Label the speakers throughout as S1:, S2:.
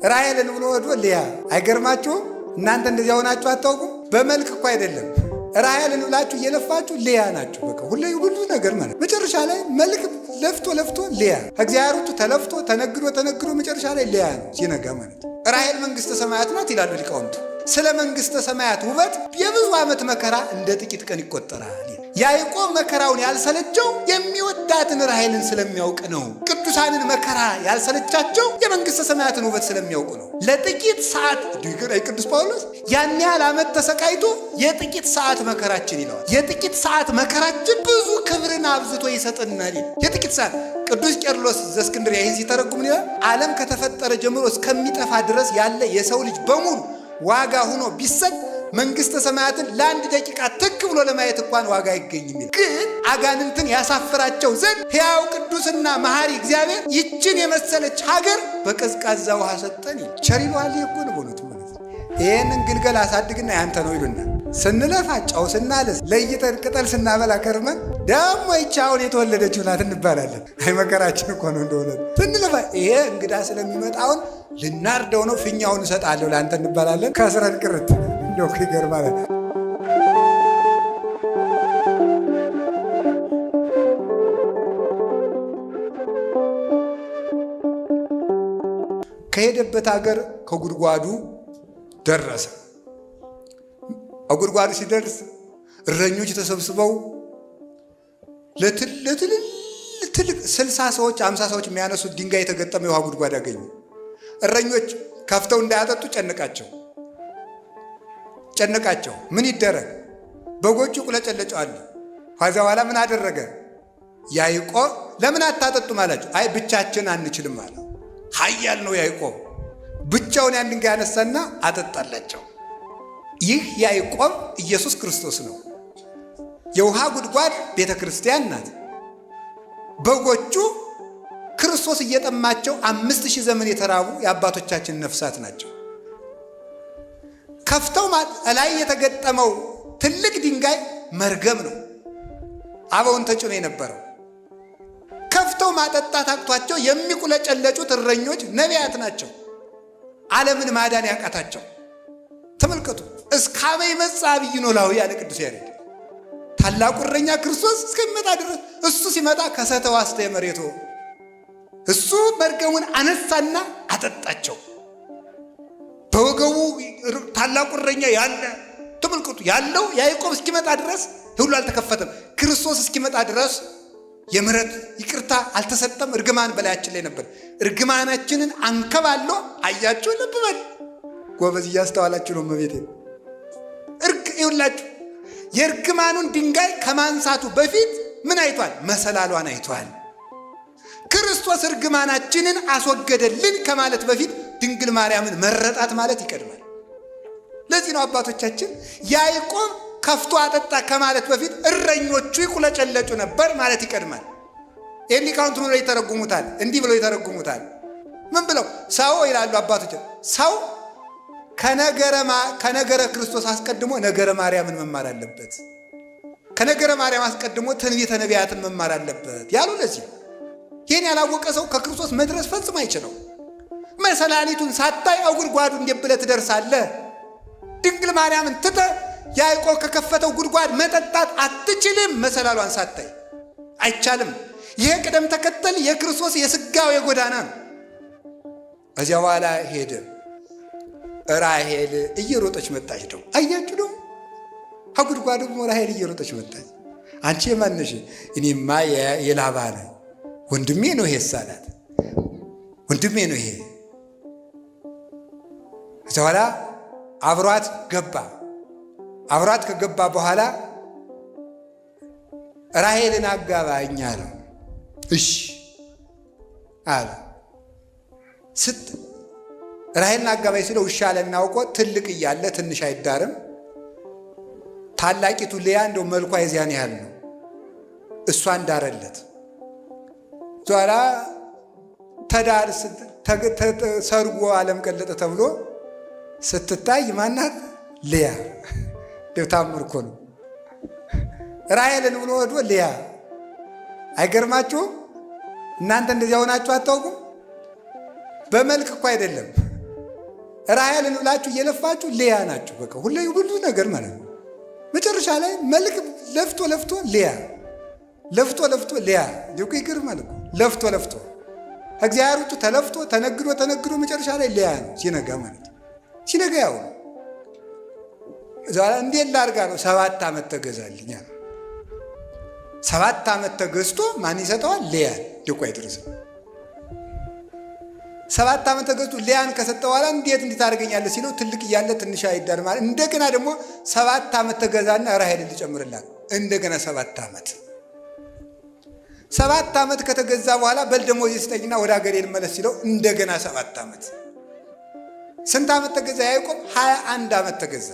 S1: ራሔልን ብሎ ወዶ ልያ። አይገርማችሁም? እናንተ እንደዚያ ሆናችሁ አታውቁም? በመልክ እኮ አይደለም። ራሔልን ብላችሁ እየለፋችሁ ልያ ናችሁ። በቃ ሁሉ ነገር ማለት መጨረሻ ላይ መልክ ለፍቶ ልያ። ከእግዚአብሔር ውጭ ተለፍቶ ተነግዶ መጨረሻ ላይ ልያ ነው ሲነጋ ማለት። ራሔል መንግሥተ ሰማያት ናት ይላሉ ሊቃውንቱ። ስለ መንግሥተ ሰማያት ውበት የብዙ ዓመት መከራ እንደ ጥቂት ቀን ይቆጠራል። ያዕቆብ መከራውን ያልሰለቸው የሚወዳትን ራሔልን ስለሚያውቅ ነው። ቅዱሳንን መከራ ያልሰለቻቸው የመንግሥተ ሰማያትን ውበት ስለሚያውቁ ነው። ለጥቂት ሰዓት ቅዱስ ጳውሎስ ያን ያህል ዓመት ተሰቃይቶ የጥቂት ሰዓት መከራችን ይለዋል። የጥቂት ሰዓት መከራችን ብዙ ክብርን አብዝቶ ይሰጠናል። የጥቂት ሰዓት ቅዱስ ቄርሎስ ዘእስክንድርያ ይህን ሲተረጉም ይላል፣ ዓለም ከተፈጠረ ጀምሮ እስከሚጠፋ ድረስ ያለ የሰው ልጅ በሙሉ ዋጋ ሆኖ ቢሰጥ መንግሥተ ሰማያትን ለአንድ ደቂቃ ትክ ብሎ ለማየት እንኳን ዋጋ አይገኝም። ግን አጋንንትን ያሳፍራቸው ዘንድ ሕያው ቅዱስና መሐሪ እግዚአብሔር ይችን የመሰለች ሀገር በቀዝቃዛ ውሃ ሰጠን። ቸር ይለዋል እኮ ነው በእውነቱ ማለት ነው። ይህንን ግልገል አሳድግና ያንተ ነው ይሉና ስንለፋ ጨው ስናለስ ለይተን ቅጠል ስናበላ ከርመን ደግሞ ይህች አሁን የተወለደችው ናት እንባላለን። አይ መከራችን እኮ ነው እንደሆነ ስንለፋ ይሄ እንግዳ ስለሚመጣውን ልናርደው ነው ፊኛውን እሰጣለሁ ለአንተ እንባላለን። ከስረን ቅርት እንደው ይገርማል። ከሄደበት ሀገር ከጉድጓዱ ደረሰ። ጉድጓዱ ሲደርስ እረኞች ተሰብስበው ለትልቅ 60 ሰዎች 50 ሰዎች የሚያነሱት ድንጋይ የተገጠመ የውሃ ጉድጓድ አገኙ። እረኞች ከፍተው እንዳያጠጡ ጨነቃቸው። ምን ይደረግ? በጎቹ ቁለጨለጫሉ። ከዚያ በኋላ ምን አደረገ? ያዕቆብ ለምን አታጠጡም አላቸው። አይ ብቻችን አንችልም አለ። ኃያል ነው ያዕቆብ። ብቻውን ያን ድንጋይ ያነሳና አጠጣላቸው። ይህ ያዕቆብ ኢየሱስ ክርስቶስ ነው። የውሃ ጉድጓድ ቤተ ክርስቲያን ናት። በጎቹ ክርስቶስ እየጠማቸው 5000 ዘመን የተራቡ የአባቶቻችን ነፍሳት ናቸው። ከፍተው ላይ የተገጠመው ትልቅ ድንጋይ መርገም ነው። አበውን ተጭኖ የነበረው ከፍተው ማጠጣት አቅቷቸው የሚቁለጨለጩት እረኞች ነቢያት ናቸው። ዓለምን ማዳን ያቃታቸው ተመልከቱ። እስካበ ይመጽእ አብይ ኖላዊ ያለ ቅዱስ ያሬድ ታላቁ እረኛ ክርስቶስ እስከሚመጣ ድረስ እሱ ሲመጣ ከሰተው አስተየ መሬቶ እሱ መርገሙን አነሳና አጠጣቸው። በወገቡ ታላቁ እረኛ ያለ ተመልከቱ። ያለው ያዕቆብ እስኪመጣ ድረስ ሁሉ አልተከፈተም። ክርስቶስ እስኪመጣ ድረስ የምሕረት ይቅርታ አልተሰጠም። እርግማን በላያችን ላይ ነበር። እርግማናችንን አንከባሎ አያችሁ። ልብ በል ጎበዝ፣ እያስተዋላችሁ ነው። መቤቴ ይውላችሁ የእርግማኑን ድንጋይ ከማንሳቱ በፊት ምን አይቷል? መሰላሏን አይቷል። ክርስቶስ እርግማናችንን አስወገደልን ከማለት በፊት ድንግል ማርያምን መረጣት ማለት ይቀድማል። ለዚህ ነው አባቶቻችን ያዕቆብ ከፍቶ አጠጣ ከማለት በፊት እረኞቹ ይቁለጨለጩ ነበር ማለት ይቀድማል። ይህን ሊቃውንት ብለው ይተረጉሙታል። እንዲህ ብለው ይተረጉሙታል። ምን ብለው? ሰው ይላሉ አባቶች፣ ሰው ከነገረ ክርስቶስ አስቀድሞ ነገረ ማርያምን መማር አለበት። ከነገረ ማርያም አስቀድሞ ትንቢተ ነቢያትን መማር አለበት ያሉ ለዚህ። ይህን ያላወቀ ሰው ከክርስቶስ መድረስ ፈጽሞ አይችለው። መሰላሊቱን ሳታይ ጉድጓዱ እንዴት ብለህ ትደርሳለህ? ድንግል ማርያምን ትተህ ያዕቆብ ከከፈተው ጉድጓድ መጠጣት አትችልም። መሰላሏን ሳታይ አይቻልም። ይሄ ቅደም ተከተል የክርስቶስ የሥጋው የጎዳና ነው። ከዚያ በኋላ ሄደ። ራሔል እየሮጠች መጣች። ነው አያችሁ ነው ከጉድጓዱ ራሔል እየሮጠች መጣች። አንቺ የማነሽ? እኔማ የላባ ነኝ። ወንድሜ ነው ይሄ ሳላት ወንድሜ ነው ይሄ። ከዚያ በኋላ አብሯት ገባ። አብሯት ከገባ በኋላ ራሔልን አጋባኝ አለው። እሺ አለ። ራሔልን አጋባኝ ሲለው እሺ አለና አውቆ ትልቅ እያለ ትንሽ አይዳርም። ታላቂቱ ልያ እንደው መልኳ የዚያን ያህል ነው። እሷን ዳረለት። ኋላ ተዳር ሰርጎ ዓለም ቀለጠ ተብሎ ስትታይ ማናት? ልያ። እንደው ታምር እኮ ነው። ራሔልን ብሎ ወዶ ልያ። አይገርማችሁም? እናንተ እንደዚያ ሆናችሁ አታውቁም? በመልክ እኮ አይደለም ራሔልን ብላችሁ እየለፋችሁ ልያ ናችሁ። በቃ ሁሉ ነገር ማለት ነው። መጨረሻ ላይ መልክ ለፍቶ ልያ ለፍቶ ልያ ዲቁ ይገርማል እኮ ለፍቶ እግዚአብሔር ውጭ ተለፍቶ ተነግዶ መጨረሻ ላይ ልያ ነው ሲነጋ ማለት ነው። ሲነጋ ያው ዛሬ እንዴት ላርጋ ነው 7 ዓመት ተገዛልኛ 7 ዓመት ተገዝቶ ማን ይሰጠዋል? ልያ ዲቁ አይደርስም። 7 ዓመት ተገዝቶ ልያን ከሰጠው በኋላ እንዴት ታደርገኛለህ ሲለው ትልቅ እያለ ትንሽ አይዳር ማለት እንደገና ደግሞ 7 ዓመት ተገዛና ራሔልን ልጨምርላት እንደገና 7 ዓመት ከተገዛ በኋላ በል ደሞዝ ይስጠኝና ወደ ሀገሬ ልመለስ ሲለው እንደገና 7 ዓመት። ስንት ዓመት ተገዛ ያዕቆብ? 21 ዓመት ተገዛ።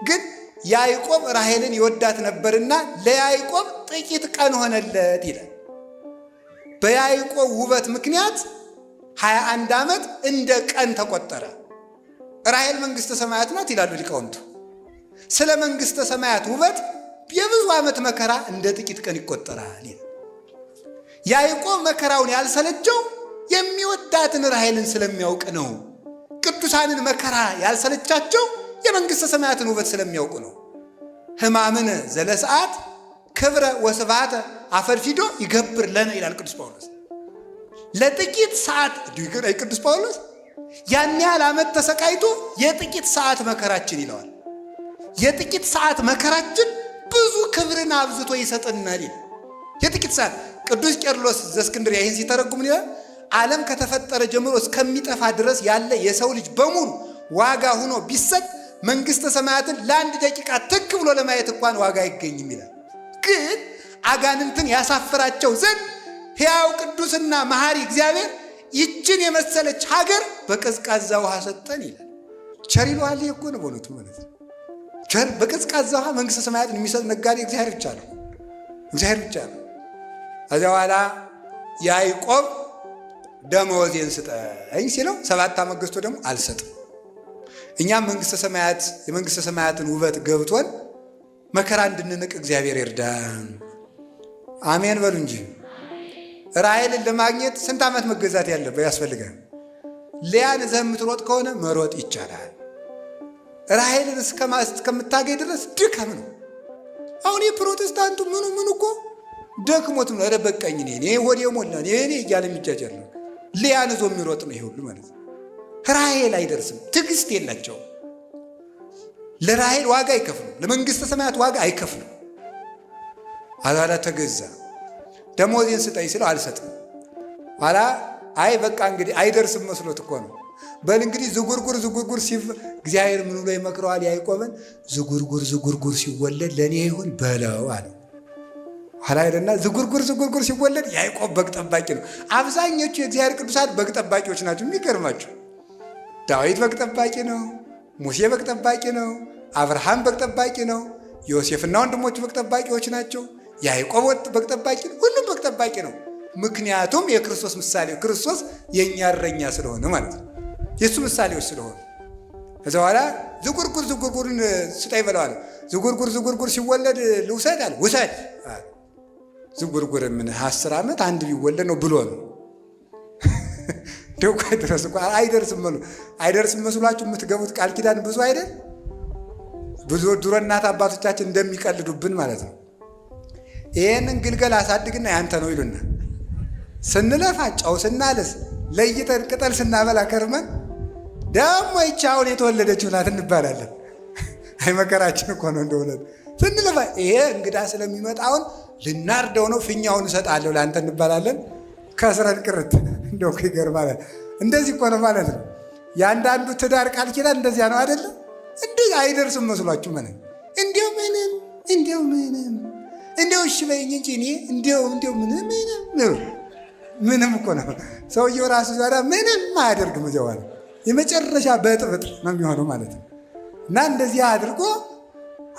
S1: ግን ያዕቆብ ራሔልን ይወዳት ነበርና ለያዕቆብ ጥቂት ቀን ሆነለት ይላል። በያዕቆብ ውበት ምክንያት 21 ዓመት እንደ ቀን ተቆጠረ። ራሔል መንግሥተ ሰማያት ናት ይላሉ ሊቃውንቱ። ስለ መንግሥተ ሰማያት ውበት የብዙ ዓመት መከራ እንደ ጥቂት ቀን ይቆጠራል። ያዕቆብ መከራውን ያልሰለቸው የሚወዳትን ራሔልን ስለሚያውቅ ነው። ቅዱሳንን መከራ ያልሰለቻቸው የመንግሥተ ሰማያትን ውበት ስለሚያውቁ ነው። ሕማምን ዘለሰዓት ክብረ ወስብሐተ አፈርፊዶ ይገብር ለነ ይላል ቅዱስ ጳውሎስ። ለጥቂት ሰዓት ቅዱስ ጳውሎስ ያን ያህል ዓመት ተሰቃይቶ የጥቂት ሰዓት መከራችን ይለዋል። የጥቂት ሰዓት መከራችን ብዙ ክብርን አብዝቶ ይሰጠናል። የጥቂት ሰዓት ቅዱስ ቄርሎስ ዘእስክንድርያ ይህን ሲተረጉም ይላል ዓለም ከተፈጠረ ጀምሮ እስከሚጠፋ ድረስ ያለ የሰው ልጅ በሙሉ ዋጋ ሆኖ ቢሰጥ መንግሥተ ሰማያትን ለአንድ ደቂቃ ትክ ብሎ ለማየት እንኳን ዋጋ አይገኝም ይላል። ግን አጋንንትን ያሳፍራቸው ዘንድ ሕያው ቅዱስና መሐሪ እግዚአብሔር ይችን የመሰለች ሀገር በቀዝቃዛ ውሃ ሰጠን ይላል። ቸር ይለዋል እኮ ነው በእውነቱ ማለት ነው። ቸር በቀዝቃዛ ውሃ መንግሥተ ሰማያትን የሚሰጥ ነጋዴ እግዚአብሔር ብቻ ነው። ከዚያ በኋላ ያዕቆብ ደመወዜን ስጠኝ ሲለው 7 ዓመት ገዝቶ ደግሞ አልሰጥም። እኛም የመንግሥተ ሰማያትን ውበት ገብቶን መከራ እንድንንቅ እግዚአብሔር ይርዳን። አሜን በሉ እንጂ። ራሔልን ለማግኘት ስንት ዓመት መገዛት ያስፈልጋል? ልያን እዘህ የምትሮጥ ከሆነ መሮጥ ይቻላል። ራሔልን እስከምታገኝ ድረስ ድካም ነው። አሁን የፕሮቴስታንቱ ምኑ እኮ ደክሞት ነው። ኧረ በቃኝ እኔ ሆዴ ሞላ እኔ እያለ የሚጃጃል ነው። ልያን ይዞ የሚሮጥ ነው ይሄ ሁሉ ማለት ነው። ራሔል አይደርስም። ትዕግስት የላቸውም። ለራሔል ዋጋ አይከፍሉም። ለመንግሥተ ሰማያት ዋጋ አይከፍሉም። አዛላ ተገዛ። ደሞዜን ስጠኝ ስለው አልሰጥም። ኋላ አይ በቃ እንግዲህ አይደርስም መስሎት እኮ ነው። በል እንግዲህ ዝጉርጉር እግዚአብሔር ምን ብሎ ይመክረዋል ያዕቆብን? ዝጉርጉር ሲወለድ ለእኔ ይሁን በለው አለ። ኋላ ሄደና ዝጉርጉር ሲወለድ ያዕቆብ በግ ጠባቂ ነው። አብዛኞቹ የእግዚአብሔር ቅዱሳት በግ ጠባቂዎች ናቸው። የሚገርማቸው ዳዊት በግ ጠባቂ ነው። ሙሴ በግ ጠባቂ ነው። አብርሃም በግ ጠባቂ ነው። ዮሴፍና ወንድሞቹ በግ ጠባቂዎች ናቸው። ያዕቆብ በግ ጠባቂ ነው። ሁሉም በግ ጠባቂ ነው። ምክንያቱም የክርስቶስ ምሳሌ ክርስቶስ የእኛ እረኛ ስለሆነ ማለት ነው። የእሱ ምሳሌዎች ስለሆነ ከዛ በኋላ ዝጉርጉርን ስጠኝ በለዋል። ዝጉርጉር ሲወለድ ልውሰድ አለ። ውሰድ። ዝጉርጉር ምን 10 ዓመት አንድ ቢወለድ ነው ብሎ ነው። ደውቃ ድረስ እኮ አይደርስም መስሏችሁ የምትገቡት ቃል ኪዳን ብዙ አይደል? ብዙ ድሮ እናት አባቶቻችን እንደሚቀልዱብን ማለት ነው። ይህንን ግልገል አሳድግና ያንተ ነው ይሉና ስንለፋ ጨው ስናልስ ለይተን ቅጠል ስናበላ ከርመን ደግሞ ይህች አሁን የተወለደችው ናት እንባላለን። አይ መከራችን እኮ ነው እንደሆነ ስንለፋ ይሄ እንግዳ ስለሚመጣ አሁን ልናርደው ነው ፊኛውን እሰጣለሁ ለአንተ እንባላለን። ከስረን ቅርት እንደው ይገርማል። እንደዚህ እኮ ነው ማለት ነው። የአንዳንዱ ትዳር ቃል ኪዳን እንደዚያ ነው አይደለም? እንደዚህ አይደርስም መስሏችሁ ማለት እንዲያው እሺ በይኝ እንጂ እኔ እንዲያው ምንም እኮ ነው። ሰውየው ራሱ ዛሬ ምንም አያደርግም። እዚያው አለ የመጨረሻ በጥብጥ ነው የሚሆነው ማለት ነው። እና እንደዚህ አድርጎ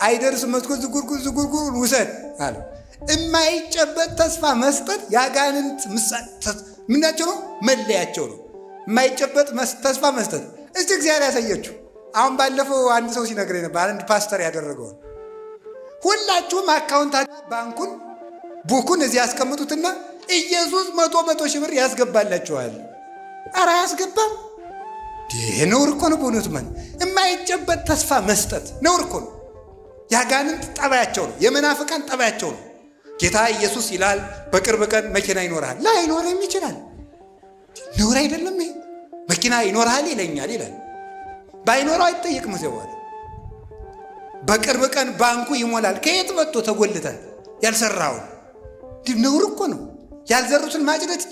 S1: አይደርስም መስኮት ዝጉርጉር ውሰድ አለ። የማይጨበጥ ተስፋ መስጠት ያጋንንት ምናቸው ነው? መለያቸው ነው። የማይጨበጥ ተስፋ መስጠት እስቲ እግዚአብሔር ያሳየችው። አሁን ባለፈው አንድ ሰው ሲነግረኝ ነበር፣ አንድ ፓስተር ያደረገውን። ሁላችሁም አካውንታችሁ ባንኩን ቡኩን እዚህ ያስቀምጡትና ኢየሱስ 100 ሺህ ብር ያስገባላችኋል። ኧረ አያስገባም። ይሄ ነውር እኮ ነው። በእውነቱ ማለት የማይጨበጥ ተስፋ መስጠት ነውር እኮ ነው። ያጋንንት ጠባያቸው ነው። የመናፍቃን ጠባያቸው ነው። ጌታ ኢየሱስ ይላል በቅርብ ቀን መኪና ይኖርሃል። ላይኖርም ይችላል። ነውር አይደለም ይሄ? መኪና ይኖርሃል ይለኛል ይላል። ባይኖረው አይጠየቅም። በኋላ በቅርብ ቀን ባንኩ ይሞላል። ከየት መጥቶ ተጎልተህ ያልሰራውን? ነውር እኮ ነው። ያልዘሩትን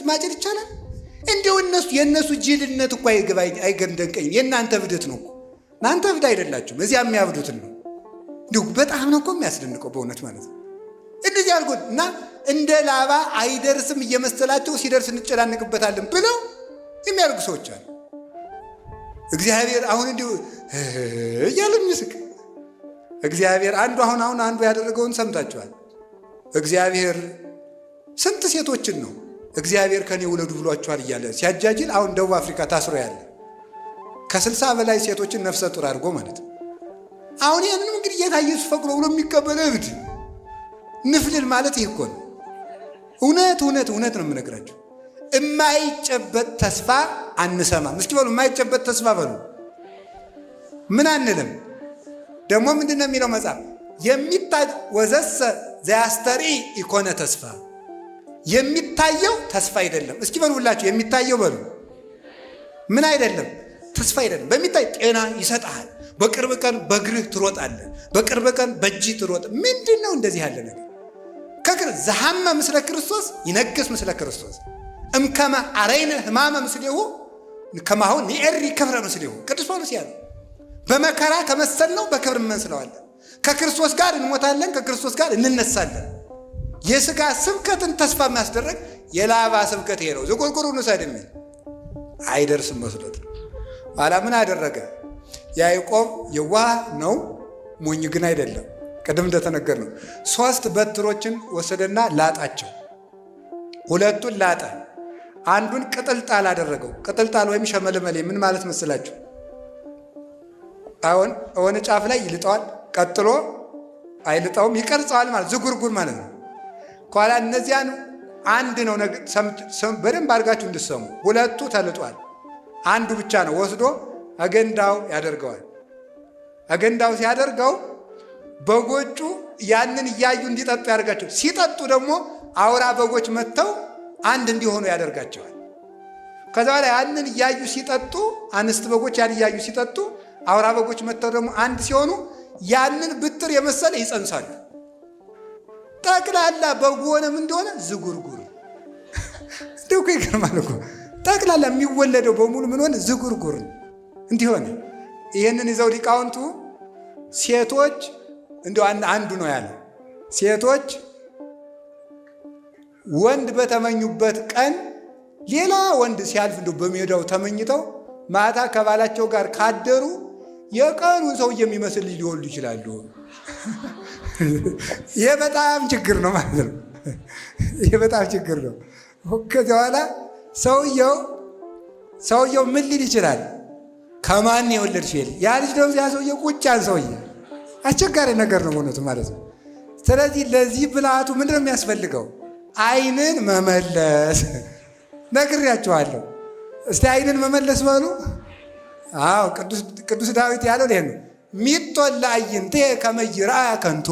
S1: ማጨድ ይቻላል? እንዲሁ የእነሱ ጅልነት እኮ አይገንደንቀኝም። የእናንተ እብደት ነው እኮ። እናንተ እብድ አይደላችሁም። እዚያ የሚያብዱትን ነው። እንዲሁ በጣም ነው እኮ የሚያስደንቀው በእውነት ማለት ነው። እንደዚህ አልጎት እና እንደ ላባ አይደርስም እየመሰላቸው ሲደርስ እንጨናንቅበታለን ብለው የሚያደርጉ ሰዎች አሉ። እግዚአብሔር አሁን እንዲሁ እያለ የሚስቅ እግዚአብሔር አንዱ ያደረገውን ሰምታችኋል። እግዚአብሔር ስንት ሴቶችን ነው እግዚአብሔር ከኔ ውለዱ ብሏቸዋል እያለ ሲያጃጅል፣ አሁን ደቡብ አፍሪካ ታስሮ ያለ ከ60 በላይ ሴቶችን ነፍሰ ጡር አድርጎ ማለት ነው። አሁን ይህንንም እንግዲህ ጌታ ኢየሱስ ፈቅዶ ብሎ የሚቀበለ እብድ ንፍልል ማለት ይህ እኮ ነው። እውነት ነው የምነግራቸው። የማይጨበጥ ተስፋ አንሰማም። እስኪ በሉ የማይጨበጥ ተስፋ በሉ። ምን አንልም። ደግሞ ምንድን ነው የሚለው መጽሐፍ? የሚታይ ወዘሰ ዘያስተርኢ ኢኮነ ተስፋ። የሚታየው ተስፋ አይደለም። እስኪ በሉ ሁላችሁ የሚታየው በሉ። ምን አይደለም? ተስፋ አይደለም። በሚታይ ጤና ይሰጣል። በቅርብ ቀን በእግርህ ትሮጣለህ። በቅርብ ቀን በእጅህ ትሮጥ። ምንድን ነው እንደዚህ ያለ ነገር? ዘሐመ ምስለ ክርስቶስ ይነግስ ምስለ ክርስቶስ እምከመ አረይነ ሕማመ ምስሌሁ ከማሁ ንኤሪ ክብረ ምስሌሁ። ቅዱስ ጳውሎስ ያለ በመከራ ከመሰልነው በክብር እንመስለዋለን። ከክርስቶስ ጋር እንሞታለን፣ ከክርስቶስ ጋር እንነሳለን። የሥጋ ስብከትን ተስፋ የሚያስደረግ የላባ ስብከት ይሄ ነው። ዝቁርቁሩን ውሰድ የሚል አይደርስም መስሎት ኋላ ምን አደረገ? ያዕቆብ የዋህ ነው፣ ሞኝ ግን አይደለም። ቅድም እንደተነገር ነው 3 በትሮችን ወሰደና ላጣቸው። 2ቱን ላጠ፣ አንዱን ቅጥልጣል አደረገው። ቅጥልጣል ወይም ሸመልመሌ ምን ማለት መስላችሁ? አሁን የሆነ ጫፍ ላይ ይልጠዋል፣ ቀጥሎ አይልጠውም፣ ይቀርጸዋል ማለት ዝጉርጉር ማለት ነው። ኋላ እነዚያን አንድ ነው። በደንብ አድርጋችሁ እንድሰሙ። 2ቱ ተልጧል፣ አንዱ ብቻ ነው ወስዶ አገንዳው ያደርገዋል። አገንዳው ሲያደርገው በጎቹ ያንን እያዩ እንዲጠጡ ያደርጋቸው። ሲጠጡ ደግሞ አውራ በጎች መጥተው አንድ እንዲሆኑ ያደርጋቸዋል። ከዛ በኋላ ያንን እያዩ ሲጠጡ፣ አንስት በጎች ያን እያዩ ሲጠጡ፣ አውራ በጎች መጥተው ደግሞ አንድ ሲሆኑ ያንን ብትር የመሰለ ይጸንሳሉ። ጠቅላላ በጉ ሆነም እንደሆነ ዝጉርጉር። እንደው እኮ ይገርማል እኮ ጠቅላላ የሚወለደው በሙሉ ምን ሆነ? ዝጉርጉር እንዲሆነ። ይህንን ይዘው ሊቃውንቱ ሴቶች እንደው አንዱ ነው ያለ፣ ሴቶች ወንድ በተመኙበት ቀን ሌላ ወንድ ሲያልፍ እንደው በሜዳው ተመኝተው ማታ ከባላቸው ጋር ካደሩ የቀኑን ሰው የሚመስል ልጅ ሊወልዱ ይችላሉ። ይሄ በጣም ችግር ነው ማለት ነው። ይሄ በጣም ችግር ነው። ከዚያ በኋላ ሰውየው ምን ሊል ይችላል? ከማን የወለድሽ ይል ያ ልጅ ደግሞ ያ ሰውየው ቁጫን ሰውዬ አስቸጋሪ ነገር ነው በእውነቱ ማለት ነው። ስለዚህ ለዚህ ብልሃቱ ምንድን ነው የሚያስፈልገው? ዓይንን መመለስ። ነግሬያችኋለሁ። እስቲ ዓይንን መመለስ በሉ። አዎ ቅዱስ ዳዊት ያለው ይሄ ነው። ሚጦላ አይንቴ ከመይራ ከንቶ፣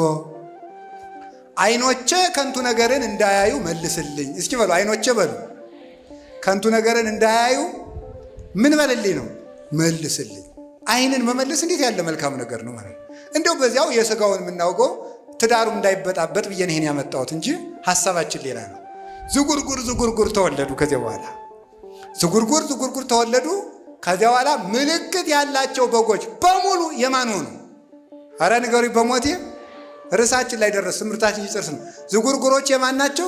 S1: ዓይኖቼ ከንቱ ነገርን እንዳያዩ መልስልኝ። እስኪ በሉ ዓይኖቼ በሉ። ከንቱ ነገርን እንዳያዩ ምን በልልኝ ነው? መልስልኝ። ዓይንን መመለስ እንዴት ያለ መልካም ነገር ነው ማለት ነው። እንደው በዚያው የሥጋውን የምናውቀው ትዳሩም እንዳይበጣበጥ ብዬ ይሄን ያመጣሁት እንጂ ሐሳባችን ሌላ ነው። ዝጉርጉር ተወለዱ። ከዚያ በኋላ ዝጉርጉር ተወለዱ። ከዚያ በኋላ ምልክት ያላቸው በጎች በሙሉ የማን ሆኑ? አረ ንገሩኝ በሞቴ። ርዕሳችን ላይ ደረስ፣ ትምህርታችን ይጨርስ ነው። ዝጉርጉሮች የማን ናቸው?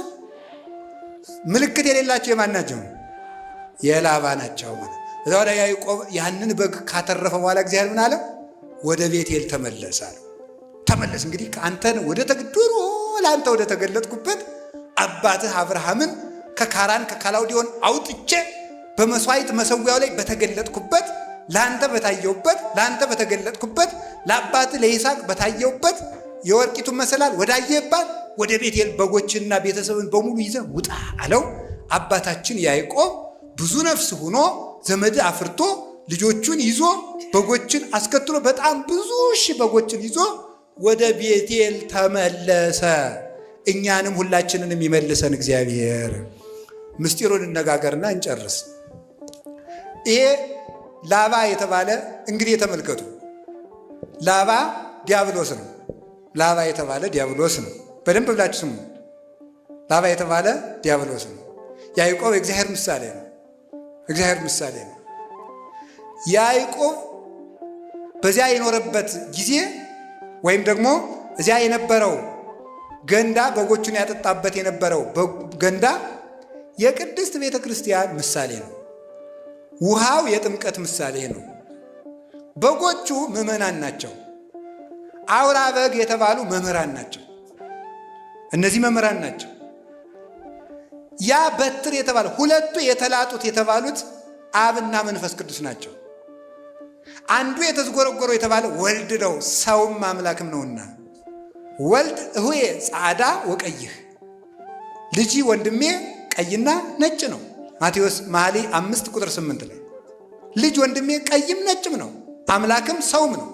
S1: ምልክት የሌላቸው የማን ናቸው? የላባ ናቸው ማለት። ከዚያ በኋላ ያዕቆብ ያንን በግ ካተረፈ በኋላ እግዚአብሔር ምን አለ? ወደ ቤቴል ተመለስ አለ። ተመለስ እንግዲህ አንተን ወደ ተግድሮ ለአንተ ወደ ተገለጥኩበት አባትህ አብርሃምን ከካራን ከካላውዲዮን አውጥቼ በመስዋዕት መሰዊያው ላይ በተገለጥኩበት ለአንተ በታየውበት ለአንተ በተገለጥኩበት ለአባትህ ለይስሐቅ በታየውበት የወርቂቱን መሰላል ወዳየባት ወደ ቤቴል በጎችና ቤተሰብን በሙሉ ይዘህ ውጣ አለው። አባታችን ያዕቆብ ብዙ ነፍስ ሆኖ ዘመድ አፍርቶ ልጆቹን ይዞ በጎችን አስከትሎ በጣም ብዙ ሺህ በጎችን ይዞ ወደ ቤቴል ተመለሰ። እኛንም ሁላችንንም ይመልሰን እግዚአብሔር። ምስጢሩን እነጋገርና እንጨርስ። ይሄ ላባ የተባለ እንግዲህ ተመልከቱ፣ ላባ ዲያብሎስ ነው። ላባ የተባለ ዲያብሎስ ነው። በደንብ ብላችሁ ስሙ። ላባ የተባለ ዲያብሎስ ነው። ያዕቆብ የእግዚአብሔር ምሳሌ ነው። እግዚአብሔር ምሳሌ ነው። ያዕቆብ በዚያ የኖረበት ጊዜ ወይም ደግሞ እዚያ የነበረው ገንዳ በጎቹን ያጠጣበት የነበረው ገንዳ የቅድስት ቤተ ክርስቲያን ምሳሌ ነው። ውሃው የጥምቀት ምሳሌ ነው። በጎቹ ምዕመናን ናቸው። አውራ በግ የተባሉ መምህራን ናቸው። እነዚህ መምህራን ናቸው። ያ በትር የተባለ ሁለቱ የተላጡት የተባሉት አብና መንፈስ ቅዱስ ናቸው። አንዱ የተዝጎረጎረው የተባለ ወልድ ነው፣ ሰውም አምላክም ነውና ወልድ እሁዬ ጻዕዳ ወቀይህ፣ ልጅ ወንድሜ ቀይና ነጭ ነው። ማቴዎስ መኃልየ 5:8 ላይ ልጅ ወንድሜ ቀይም ነጭም ነው፣ አምላክም ሰውም ነው።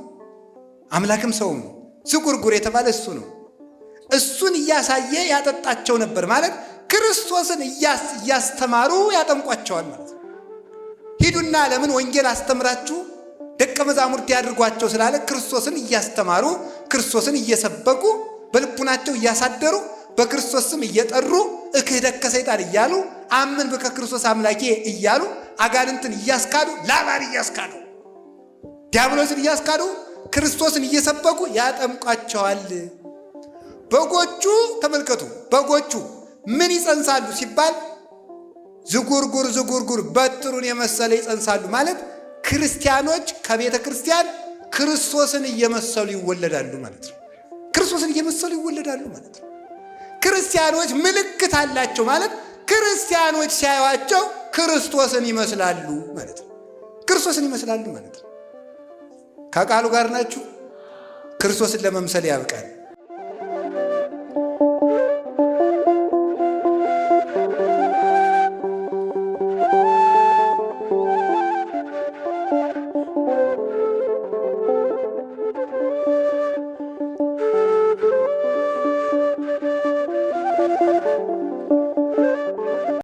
S1: አምላክም ሰውም ነው። ዝጉርጉር የተባለ እሱ ነው። እሱን እያሳየ ያጠጣቸው ነበር ማለት ክርስቶስን እያስተማሩ ያጠምቋቸዋል ማለት ነው። ሂዱና ለምን ወንጌል አስተምራችሁ ደቀ መዛሙርት ያድርጓቸው ስላለ ክርስቶስን እያስተማሩ ክርስቶስን እየሰበኩ በልቡናቸው እያሳደሩ በክርስቶስ ስም እየጠሩ እክህደከ ሰይጣን እያሉ አምን በከርስቶስ አምላኬ እያሉ አጋንንትን እያስካዱ ላባን እያስካዱ ዲያብሎስን እያስካዱ ክርስቶስን እየሰበኩ ያጠምቋቸዋል። በጎቹ ተመልከቱ፣ በጎቹ ምን ይጸንሳሉ ሲባል ዝጉርጉር ዝጉርጉር በትሩን የመሰለ ይጸንሳሉ ማለት ክርስቲያኖች ከቤተ ክርስቲያን ክርስቶስን እየመሰሉ ይወለዳሉ ማለት ነው። ክርስቶስን እየመሰሉ ይወለዳሉ ማለት ነው። ክርስቲያኖች ምልክት አላቸው ማለት ክርስቲያኖች ሲያዩአቸው ክርስቶስን ይመስላሉ ማለት ነው። ክርስቶስን ይመስላሉ ማለት ነው። ከቃሉ ጋር ናችሁ። ክርስቶስን ለመምሰል ያብቃል።